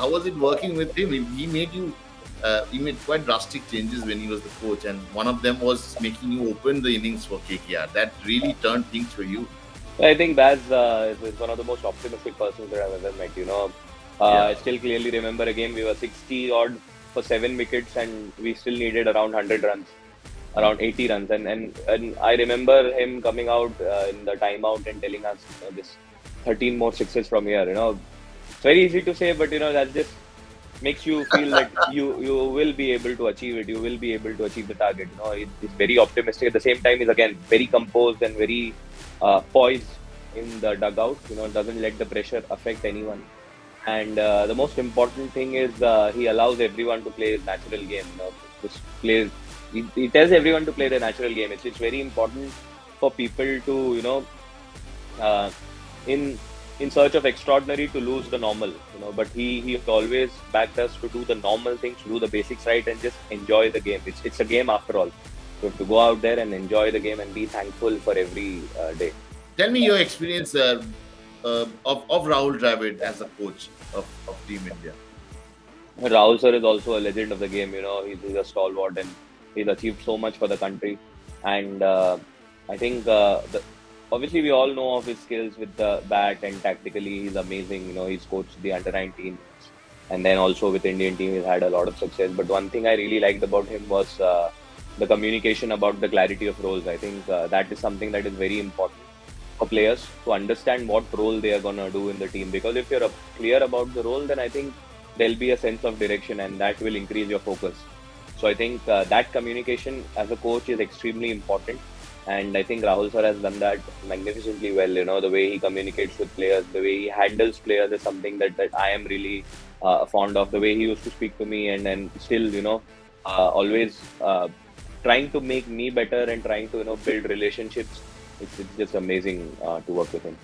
how was it working with him? He made you. He made quite drastic changes when he was the coach, and one of them was making you open the innings for KKR. That really turned things for you. I think Baz is one of the most optimistic persons that I've ever met. I Yeah. still clearly remember a game we were 60 odd for 7 wickets and we still needed around 100 runs, around 80 runs. And I remember him coming out in the timeout and telling us this 13 more sixes from here. It's very easy to say, but that just makes you feel that you will be able to achieve it. You will be able to achieve the target. He's very optimistic. At the same time, he's again very composed and very poised in the dugout. Doesn't let the pressure affect anyone. And the most important thing is he allows everyone to play his natural game. Just plays. He tells everyone to play their natural game. It's very important for people to uh, in in search of extraordinary to lose the normal. But he always backed us to do the normal things, to do the basics right, and just enjoy the game. It's a game after all. So to go out there and enjoy the game and be thankful for every day. Tell me your experience of Rahul Dravid as a coach of Team India. Rahul sir is also a legend of the game. He's a stalwart and he's achieved so much for the country. And I think obviously we all know of his skills with the bat and tactically he's amazing. He's coached the under-19 and then also with Indian team he's had a lot of success. But one thing I really liked about him was the communication about the clarity of roles. I think that is something that is very important for players to understand what role they are going to do in the team. Because if you're clear about the role, then I think there'll be a sense of direction and that will increase your focus. So I think that communication as a coach is extremely important. And I think Rahul sir has done that magnificently well. The way he communicates with players, the way he handles players is something that I am really fond of. The way he used to speak to me and still, always trying to make me better and trying to, build relationships. It's just amazing to work with him.